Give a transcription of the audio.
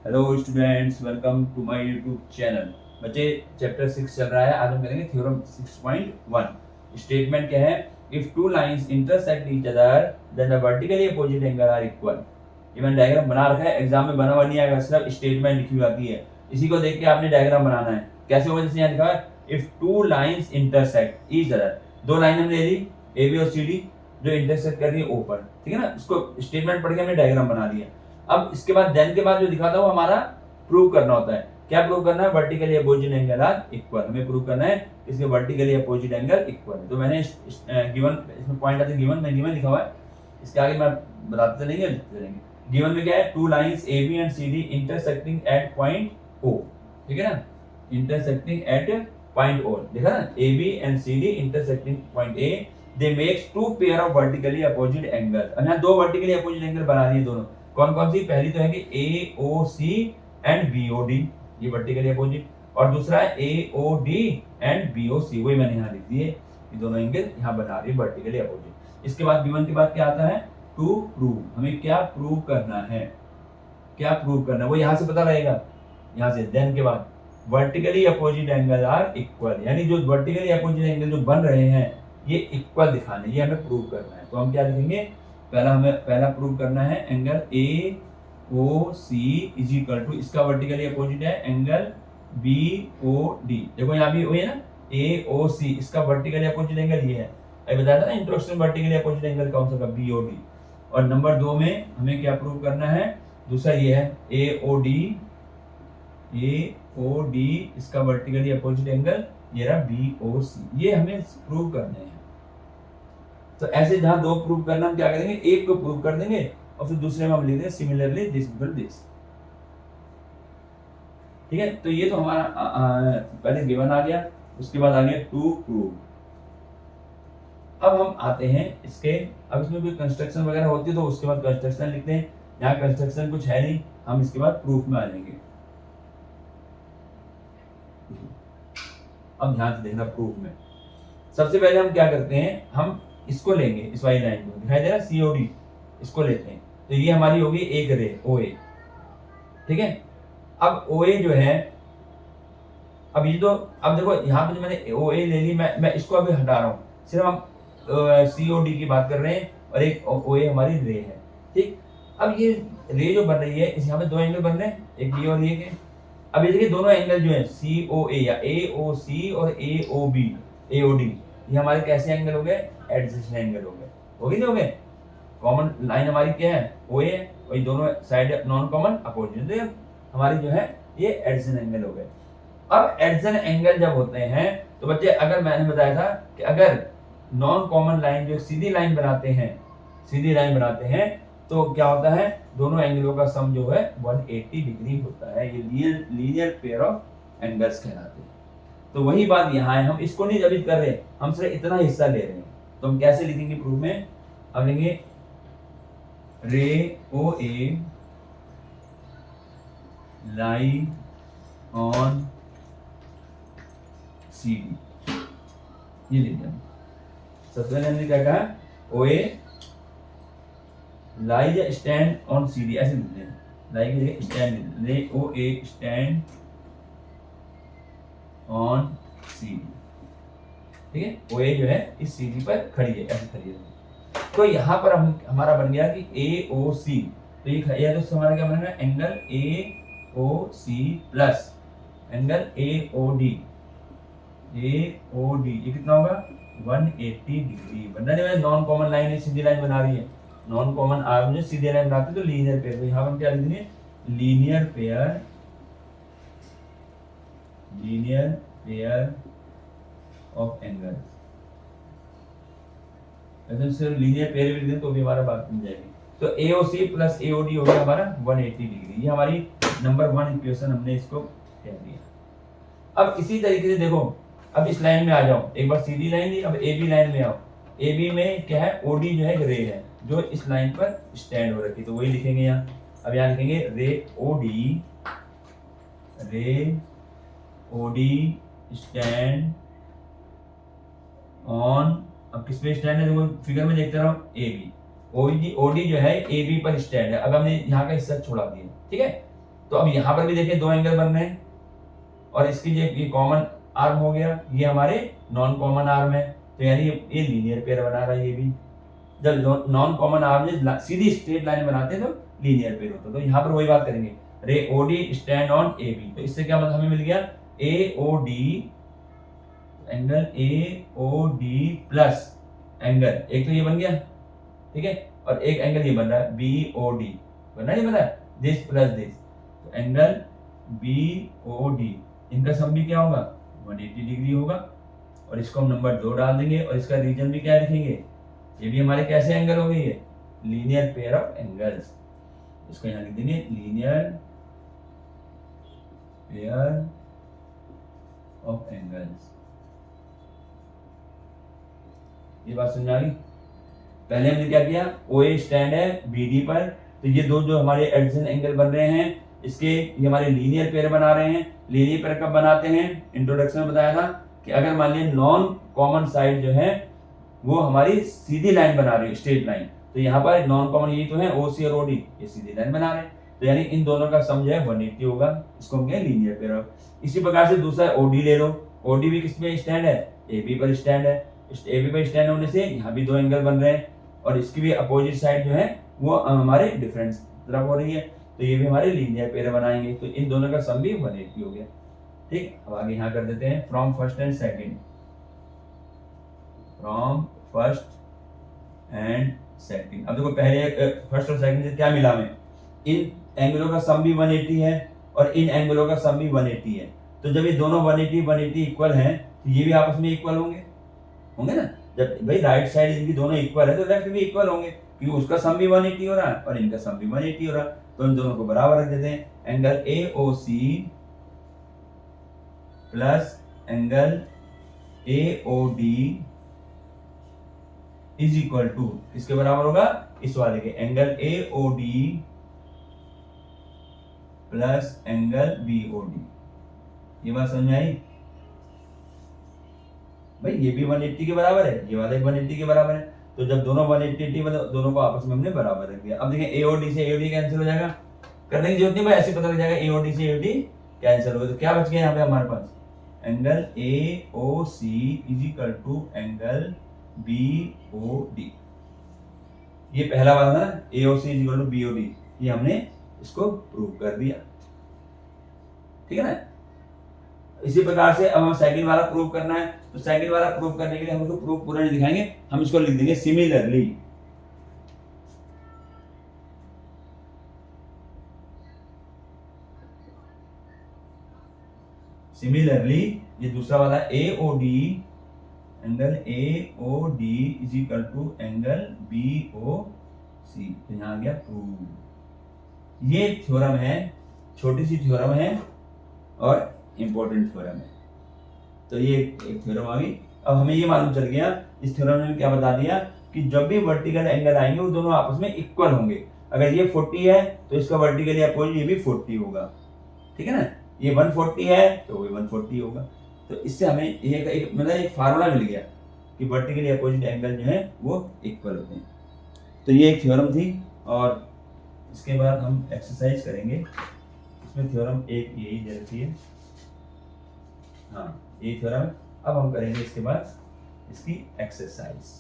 Hello students, welcome to my YouTube channel. बच्चे, chapter 6 चल रहा है। आज हम करेंगे थ्योरम 6.1। स्टेटमेंट क्या है? If two lines intersect each other then the vertically opposite angle are equal. ये मैंने डायग्राम बना रखा है, एग्जाम में बना हुआ नहीं आएगा, सिर्फ स्टेटमेंट लिखी हुई आती है। इसी को देख के आपने डायग्राम बनाना है। कैसे होगा? जैसे यहाँ लिखा है if two lines intersect each other. दो लाइन हमने ले ली, ए बी और सी डी, जो इंटरसेक्ट कर रही है ओ पर, ठीक है ना। इसको स्टेटमेंट पढ़ के हमने डायग्राम बना दिया। अब इसके बाद देन के बाद जो दिखाता हूँ हमारा प्रूव करना होता है। क्या प्रूव करना है? Vertically opposite angle are equal. हमें प्रूव करना है इसके वर्टिकली अपोजिट एंगल इक्वल है। तो मैंने गिवन, इसमें पॉइंट आते गिवन में गिवन लिखा हुआ है, इसके आगे मैं बताते चलेंगे, लिखते चलेंगे। गिवन में क्या है? Two lines A B and C D intersecting at point O, ठीक है ना। इंटरसेक्टिंग एट पॉइंट ओ, देखा ना, A B and C D intersecting point A, they make two pair of vertically opposite angle. अब यहाँ दो vertically opposite angle बना दिए दोनों। कौन कौन सी? पहली तो है कि A O C and B O D, ये वर्टिकली अपोजिट। और दूसरा है A O D and B O C, वही मैंने यहाँ लिख दिए। ये दोनों एंगल यहाँ बना रही है वर्टिकली अपोजिट। इसके बाद B1 के बाद क्या आता है? To prove. हमें क्या प्रूव करना है? क्या प्रूव करना है वो यहाँ से पता रहेगा, यहाँ से। देन के बाद vertically opposite angle are equal, यानी जो वर्टिकली अपोजिट एंगल जो बन रहे हैं ये इक्वल दिखाने, ये हमें प्रूव करना है। तो हम क्या लिखेंगे? पहला प्रूव करना है angle A O C is equal to, इसका वर्टिकली अपोजिट है एंगल बी ओ डी। देखो यहाँ भी वही है ना, ए ओ सी, इसका वर्टिकली अपोजिट एंगल ये है। अभी बताया था ना इंट्रोडक्शन, वर्टिकली अपोजिट एंगल कौन सा? B O D. और नंबर 2 में हमें क्या प्रूव करना है? दूसरा ये है ए ओ डी, इसका वर्टिकली अपोजिट एंगल ये रहा बी ओ सी। ये हमें प्रूव करने हैं। तो ऐसे जहां दो प्रूव करना, हम क्या करेंगे? एक को प्रूव कर देंगे और फिर दूसरे में हम लिख देंगे सिमिलरली दिस इक्वल दिस, ठीक है। तो ये तो हमारा पहले गिवन आ गया, उसके बाद आ गया टू प्रूव। अब हम आते हैं इसके, अब इसमें कोई कंस्ट्रक्शन वगैरह होती है तो उसके बाद कंस्ट्रक्शन लिखते हैं। यहाँ कंस्ट्रक्शन कुछ है नहीं, हम इसके बाद प्रूफ में आ जाएंगे। अब ध्यान से देखना प्रूफ में। सबसे पहले हम क्या करते हैं? हम इसको लेंगे, इस वाली लाइन को दिखाई दे रहा है सीओडी, इसको लेते हैं। तो ये हमारी होगी एक रे ओ ए, ठीक है। अब ओ ए जो है, अब ये तो, अब देखो यहाँ पे जो मैंने ओ ए ले ली, मैं इसको अभी हटा रहा हूँ, सिर्फ हम सीओडी की बात कर रहे हैं और एक ओ ए हमारी रे है, ठीक। अब ये रे जो बन रही है, इस यहाँ पे दो एंगल बन रहे हैं, एक ये और ये के। अब ये देखिए दोनों एंगल जो है सी ओ ए या ए ओ सी और ए ओ बी, ए ओ डी, ये हमारे कैसे एंगल हो गए? एडजेसेंट एंगल हो गए। हो गए नहीं हो गए? कॉमन लाइन हमारी क्या है? ओ ए है, और ये दोनों साइड नॉन कॉमन अपोजिट, तो हमारी जो है ये एडजेसेंट एंगल हो गए। अब एडजेसेंट एंगल जब होते हैं तो बच्चे, अगर मैंने बताया था कि अगर नॉन कॉमन लाइन जो सीधी लाइन बनाते हैं तो क्या होता है? दोनों एंगलों का सम जो है 180 डिग्री होता है। ये लीनियर पेयर ऑफ एंगल्स कहलाते हैं। तो वही बात यहाँ है, हम इसको नहीं जबित कर रहे, हम सिर्फ इतना हिस्सा ले रहे हैं। तो हम कैसे लिखेंगे प्रूफ में? हम लेंगे रे O A lie on C D, ये लिखते हैं। सबसे पहले हमने क्या कहा? O A lies stand on C D, ऐसे लिखते हैं। लाई की जगह stand, ray O A stand on C D, ठीक है। ओ ए जो है इस सी डी पर खड़ी है, ऐसे खड़ी है। तो यहाँ पर हम हमारा बन गया कि ए ओ सी, तो ये तो हमारा क्या बनेगा? Angle A O C plus angle A O D, ये कितना होगा? 180 डिग्री। बनना नहीं, नॉन कॉमन लाइन है, सीधी लाइन बना रही है। नॉन कॉमन आर मुझे सीधी लाइन बनाती तो लीनियर पेयर, तो यहाँ पर क्या लिख देंगे? Linear pair of angle. अगर सिर्फ लीनियर पेयर भी दें तो भी हमारा बात बन जाएगी। तो AOC प्लस AOD हो गया हमारा 180 डिग्री। ये हमारी नंबर 1 इक्वेशन, हमने इसको कह दिया। अब इसी तरीके से देखो, अब इस लाइन में आ जाओ, एक बार सीधी लाइन ली, अब AB लाइन में आओ। AB में क्या है? OD जो है रे है, जो इस लाइन पर स्टैंड हो रखी, तो वही लिखेंगे यहाँ। अब यहाँ लिखेंगे रे OD स्टैंड ऑन, अब किस पे स्टैंड है? देखो फिगर में देखते रहो, AB OD जो है AB पर स्टैंड है। अब हमने यहाँ का हिस्सा छोड़ा दिया, ठीक है। तो अब यहाँ पर भी देखिए दो एंगल बन रहे हैं और इसकी ये कॉमन आर्म हो गया, ये हमारे नॉन कॉमन आर्म है, तो यानी ये लीनियर पेयर बना रहा है। ये भी जब नॉन कॉमन आर्म ने सीधी स्ट्रेट लाइन बनाते हैं तो लीनियर पेयर होता है। तो यहाँ पर वही बात करेंगे, ray OD stand on A B, तो इससे क्या मतलब हमें मिल गया A O D, angle A O D plus angle, एक तो ये बन गया, ठीक है, और एक एंगल ये बन रहा है बी ओ डी, बन रहा है, ये बन रहा है दिस प्लस दिस, तो एंगल बी ओ डी, इनका सम भी क्या होगा 180 डिग्री होगा, और इसको हम नंबर 2 डाल देंगे और इसका रीजन भी क्या लिखेंगे, ये भी हमारे कैसे एंगल हो गई है, लीनियर पेयर ऑफ एंगल्स, इसको यहाँ लिख देंगे लीनियर पेयर ऑफ एंगल्स। ये बात समझ आ गई। पहले हमने क्या किया, OA स्टैंड है BD पर, तो ये दो जो हमारे एडजेसेंट एंगल बन रहे हैं इसके ये हमारे लीनियर पेयर बना रहे हैं। लीनियर पेयर कब बनाते हैं, इंट्रोडक्शन में बताया था कि अगर मान लीजिए नॉन कॉमन साइड जो है वो हमारी सीधी लाइन बना रही है, स्ट्रेट लाइन, तो यहाँ पर नॉन कॉमन यही तो है OC और OD, ये सीधी लाइन बना रहे हैं, तो यानी इन दोनों का सम जो है 180 होगा, इसको हम कहें लीनियर पेयर ऑफ। इसी प्रकार से दूसरा OD ले लो, OD भी किस पे स्टैंड है, AB पर स्टैंड है, AB पर स्टैंड होने से यहाँ भी दो एंगल बन रहे हैं और इसकी भी अपोजिट साइड जो है वो हमारे डिफरेंट तरफ हो रही है, तो ये भी हमारे लीनियर पेयर बनाएंगे, तो इन दोनों का सम भी 180 हो गया। ठीक, अब आगे यहाँ कर देते हैं from first and second, from first and second. अब देखो पहले फर्स्ट और सेकंड से क्या मिला हमें, इन एंगलों का सम भी 180 है और इन एंगलों का सम भी 180 है, तो जब ये दोनों 180 इक्वल हैं तो ये भी आपस में इक्वल होंगे ना, जब भाई राइट साइड इनकी दोनों इक्वल है तो लेफ्ट भी इक्वल होंगे, क्योंकि उसका सम भी 180 हो रहा है और इनका सम भी 180 हो रहा है, तो इन दोनों को बराबर रख देते हैं, angle AOC plus angle AOD is equal to, किसके बराबर होगा, इस वाले के, angle AOD plus angle BOD। ये बात समझ में आई भाई, ये भी 180 के बराबर है, ये वाला 180 के बराबर है, तो जब दोनों 180 मतलब दोनों को आपस में हमने बराबर रख दिया। अब देखें AOD से AOD कैंसिल हो जाएगा, करने की जरूरत नहीं भाई, ऐसे पता लग जाएगा AOD से AOD कैंसिल हो गया, तो क्या बच गया यहाँ पे हमारे पास, angle AOC is equal to angle BOD। ये पहला वाला था ना, AOC is equal to BOD, ये हमने इसको प्रूव कर दिया, ठीक है ना। इसी प्रकार से अब हमें सेकंड वाला प्रूव करना है, तो सेकंड वाला प्रूव करने के लिए हम उसको प्रूफ पूरा नहीं दिखाएंगे, हम इसको लिख देंगे सिमिलरली। सिमिलरली ये दूसरा वाला AOD, angle AOD is equal to angle BOC, तो यहाँ आ गया प्रूव। ये थ्योरम है, छोटी सी थ्योरम है और इंपॉर्टेंट थ्योरम है, तो ये एक थ्योरम आ गई। अब हमें ये मालूम चल गया, इस थ्योरम ने क्या बता दिया कि जब भी वर्टिकल एंगल आएंगे वो दोनों आपस में इक्वल होंगे, अगर ये 40 है तो इसका वर्टिकली अपोजिट ये भी 40 होगा, ठीक है ना, ये 140 है तो वो 140 होगा, तो इससे हमें एक मतलब एक फार्मूला मिल गया कि वर्टिकली अपोजिट एंगल जो है वो इक्वल होते हैं। तो ये एक थ्योरम थी, और इसके बाद हम एक्सरसाइज करेंगे, इसमें थ्योरम एक यही दे रखी है, हाँ ये थ्योरम। अब हम करेंगे इसके बाद इसकी एक्सरसाइज।